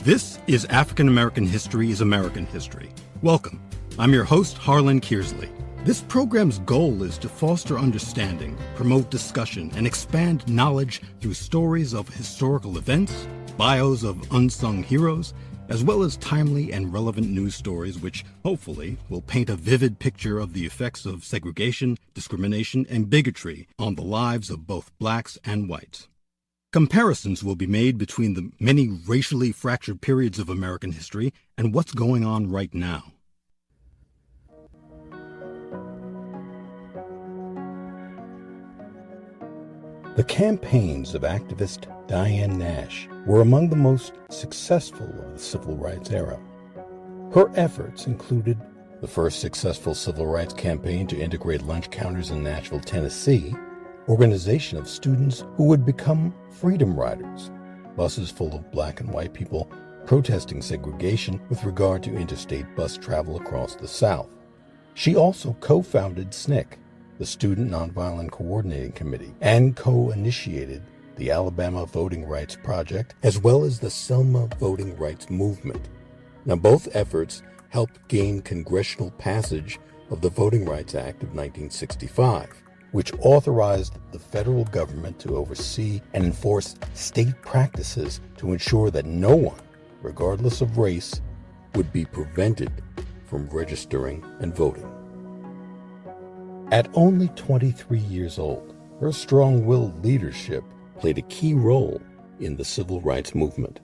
This is African American History is American History. Welcome. I'm your host, Harlan Kearsley. This program's goal is to foster understanding, promote discussion, and expand knowledge through stories of historical events, bios of unsung heroes, as well as timely and relevant news stories which, hopefully, will paint a vivid picture of the effects of segregation, discrimination, and bigotry on the lives of both blacks and whites. Comparisons will be made between the many racially fractured periods of American history and what's going on right now. The campaigns of activist Diane Nash were among the most successful of the civil rights era. Her efforts included the first successful civil rights campaign to integrate lunch counters in Nashville, Tennessee, organization of students who would become Freedom Riders, buses full of black and white people protesting segregation with regard to interstate bus travel across the South. She also co-founded SNCC, the Student Nonviolent Coordinating Committee, and co-initiated the Alabama Voting Rights Project, as well as the Selma Voting Rights Movement. Now, both efforts helped gain congressional passage of the Voting Rights Act of 1965, which authorized the federal government to oversee and enforce state practices to ensure that no one, regardless of race, would be prevented from registering and voting. At only 23 years old, her strong-willed leadership played a key role in the civil rights movement.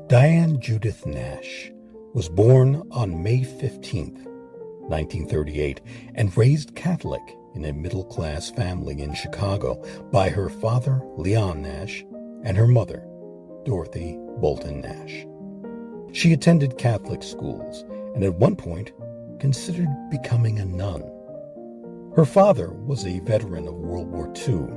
Diane Judith Nash was born on May 15, 1938, and raised Catholic in a middle-class family in Chicago by her father, Leon Nash, and her mother, Dorothy Bolton Nash. She attended Catholic schools and at one point considered becoming a nun. Her father was a veteran of World War II.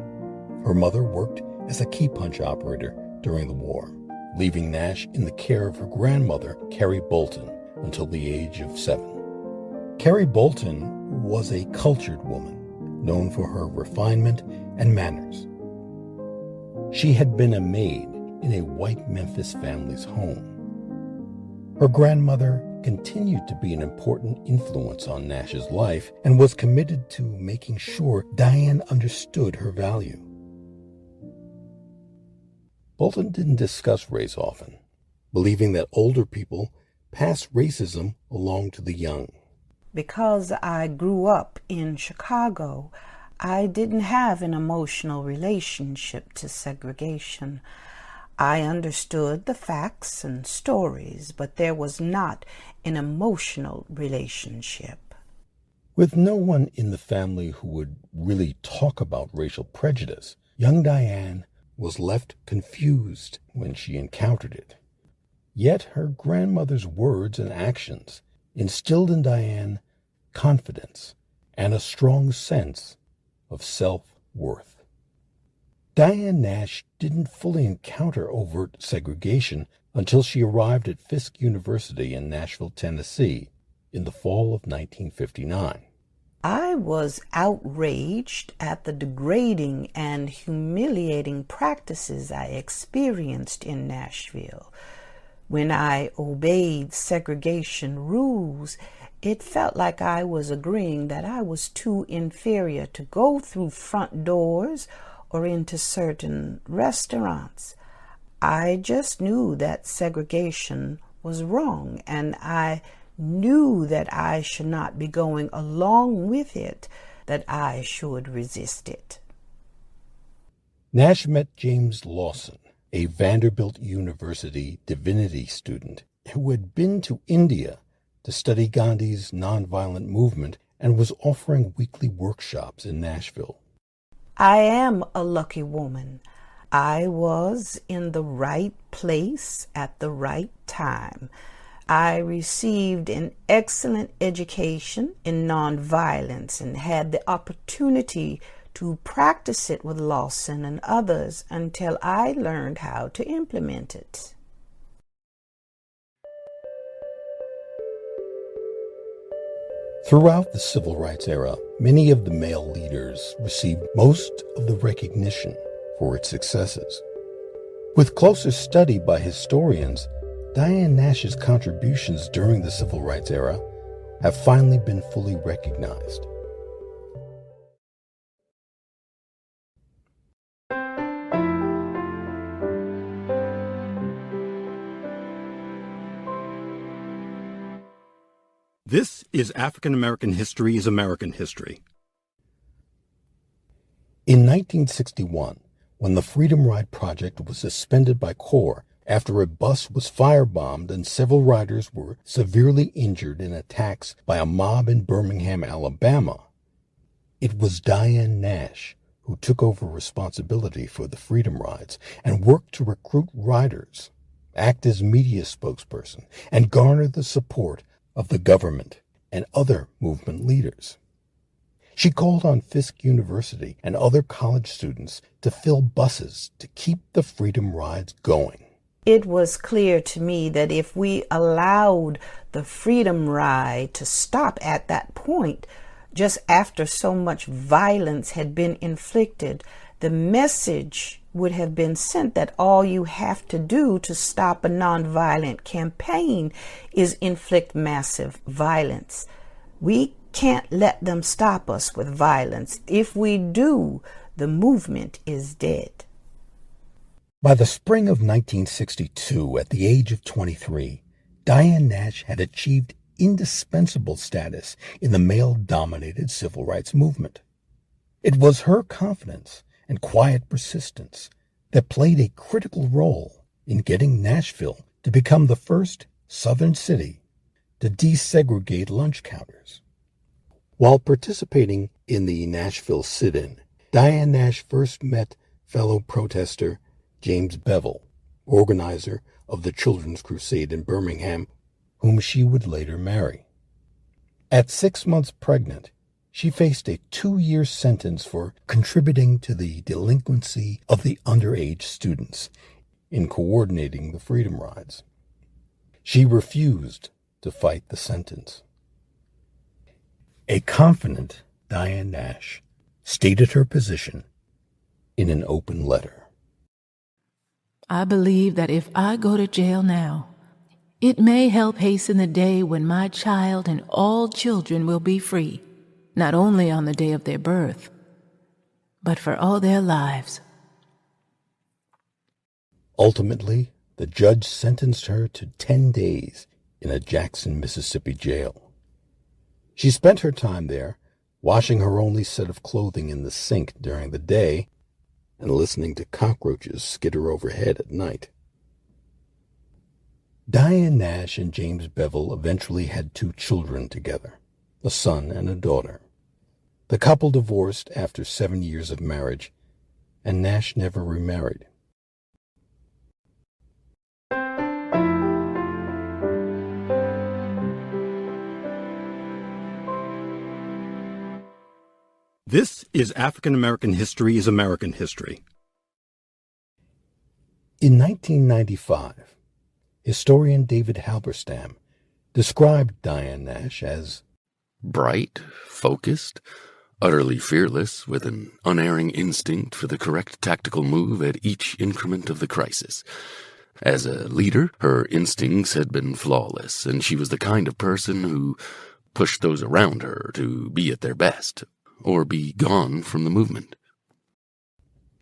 Her mother worked as a key punch operator during the war, leaving Nash in the care of her grandmother, Carrie Bolton, until the age of 7. Carrie Bolton was a cultured woman, known for her refinement and manners. She had been a maid in a white Memphis family's home. Her grandmother continued to be an important influence on Nash's life and was committed to making sure Diane understood her value. Bolton didn't discuss race often, believing that older people pass racism along to the young. Because I grew up in Chicago, I didn't have an emotional relationship to segregation. I understood the facts and stories, but there was not an emotional relationship. With no one in the family who would really talk about racial prejudice, young Diane was left confused when she encountered it. Yet her grandmother's words and actions instilled in Diane confidence and a strong sense of self-worth. Diane Nash didn't fully encounter overt segregation until she arrived at Fisk University in Nashville, Tennessee, in the fall of 1959. I was outraged at the degrading and humiliating practices I experienced in Nashville. When I obeyed segregation rules, it felt like I was agreeing that I was too inferior to go through front doors or into certain restaurants. I just knew that segregation was wrong, and I knew that I should not be going along with it, that I should resist it. Nash met James Lawson, a Vanderbilt University divinity student who had been to India to study Gandhi's nonviolent movement and was offering weekly workshops in Nashville. I am a lucky woman. I was in the right place at the right time. I received an excellent education in nonviolence and had the opportunity to practice it with Lawson and others until I learned how to implement it. Throughout the civil rights era, many of the male leaders received most of the recognition for its successes. With closer study by historians, Diane Nash's contributions during the civil rights era have finally been fully recognized. This is African American History is American History. In 1961, when the Freedom Ride Project was suspended by CORE after a bus was firebombed and several riders were severely injured in attacks by a mob in Birmingham, Alabama, it was Diane Nash who took over responsibility for the Freedom Rides and worked to recruit riders, act as media spokesperson, and garner the support of the government and other movement leaders. She called on Fisk University and other college students to fill buses to keep the Freedom Rides going. It was clear to me that if we allowed the Freedom Ride to stop at that point, just after so much violence had been inflicted, the message would have been sent that all you have to do to stop a nonviolent campaign is inflict massive violence. We can't let them stop us with violence. If we do, the movement is dead. By the spring of 1962, at the age of 23, Diane Nash had achieved indispensable status in the male-dominated civil rights movement. It was her confidence and quiet persistence that played a critical role in getting Nashville to become the first Southern city to desegregate lunch counters. While participating in the Nashville sit-in, Diane Nash first met fellow protester James Bevel, organizer of the Children's Crusade in Birmingham, whom she would later marry. At 6 months pregnant, she faced a 2-year sentence for contributing to the delinquency of the underage students in coordinating the Freedom Rides. She refused to fight the sentence. A confident Diane Nash stated her position in an open letter. I believe that if I go to jail now, it may help hasten the day when my child and all children will be free, not only on the day of their birth, but for all their lives. Ultimately, the judge sentenced her to 10 days in a Jackson, Mississippi jail. She spent her time there, washing her only set of clothing in the sink during the day and listening to cockroaches skitter overhead at night. Diane Nash and James Bevel eventually had 2 children together, a son and a daughter. The couple divorced after 7 years of marriage, and Nash never remarried. This is African American History is American History. In 1995, historian David Halberstam described Diane Nash as bright, focused, utterly fearless, with an unerring instinct for the correct tactical move at each increment of the crisis. As a leader, her instincts had been flawless, and she was the kind of person who pushed those around her to be at their best, or be gone from the movement.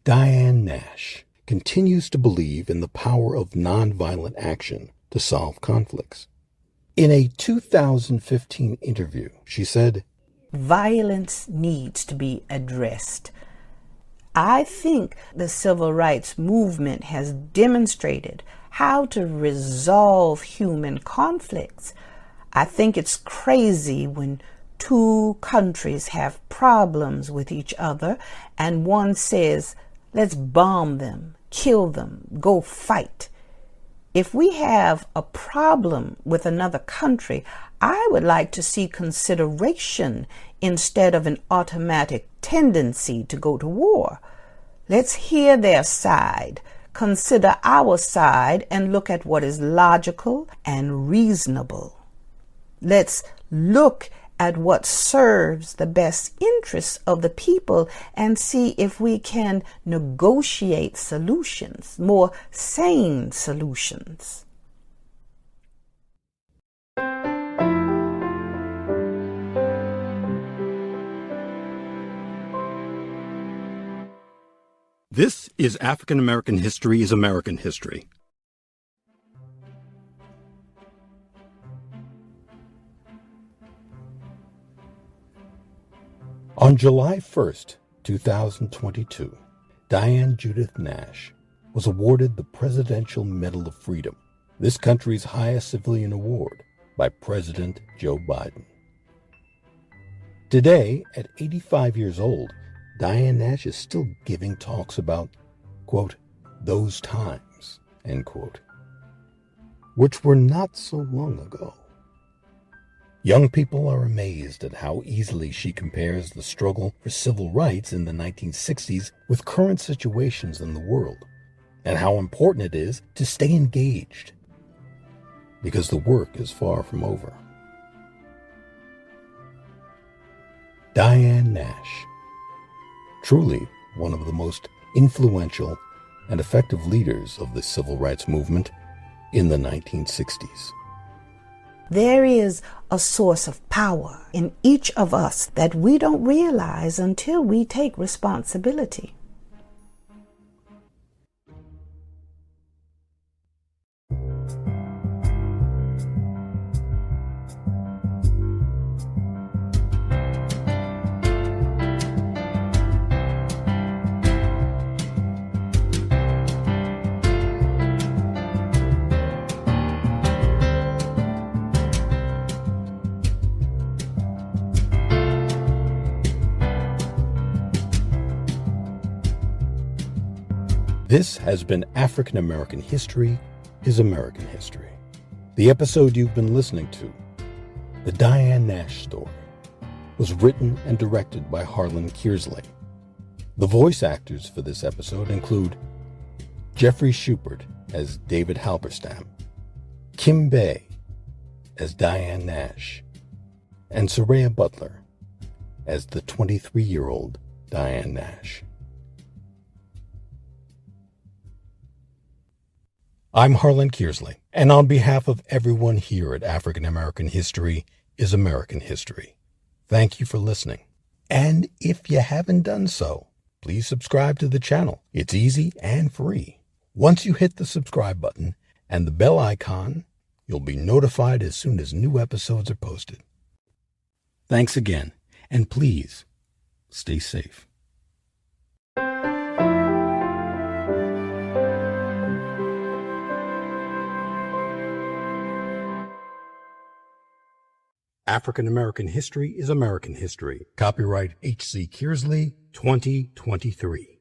Diane Nash continues to believe in the power of nonviolent action to solve conflicts. In a 2015 interview, she said, "Violence needs to be addressed. I think the civil rights movement has demonstrated how to resolve human conflicts. I think it's crazy when 2 countries have problems with each other and one says, let's bomb them kill them, go fight. If we have a problem with another country, I would like to see consideration instead of an automatic tendency to go to war. Let's hear their side, consider our side, and look at what is logical and reasonable. Let's look at what serves the best interests of the people and see if we can negotiate solutions, more sane solutions. This is African American History is American History. On July 1st, 2022, Diane Judith Nash was awarded the Presidential Medal of Freedom, this country's highest civilian award, by President Joe Biden. Today, at 85 years old, Diane Nash is still giving talks about, quote, those times, end quote, which were not so long ago. Young people are amazed at how easily she compares the struggle for civil rights in the 1960s with current situations in the world, and how important it is to stay engaged, because the work is far from over. Diane Nash, truly one of the most influential and effective leaders of the civil rights movement in the 1960s. There is a source of power in each of us that we don't realize until we take responsibility. This has been African American History is American History. The episode you've been listening to, The Diane Nash Story, was written and directed by Harlan Kearsley. The voice actors for this episode include Jeffrey Shupert as David Halberstam, Kim Bay as Diane Nash, and Soraya Butler as the 23-year-old Diane Nash. I'm Harlan Kearsley, and on behalf of everyone here at African American History is American History, thank you for listening. And if you haven't done so, please subscribe to the channel. It's easy and free. Once you hit the subscribe button and the bell icon, you'll be notified as soon as new episodes are posted. Thanks again, and please stay safe. African American History is American History. Copyright H.C. Kearsley, 2023.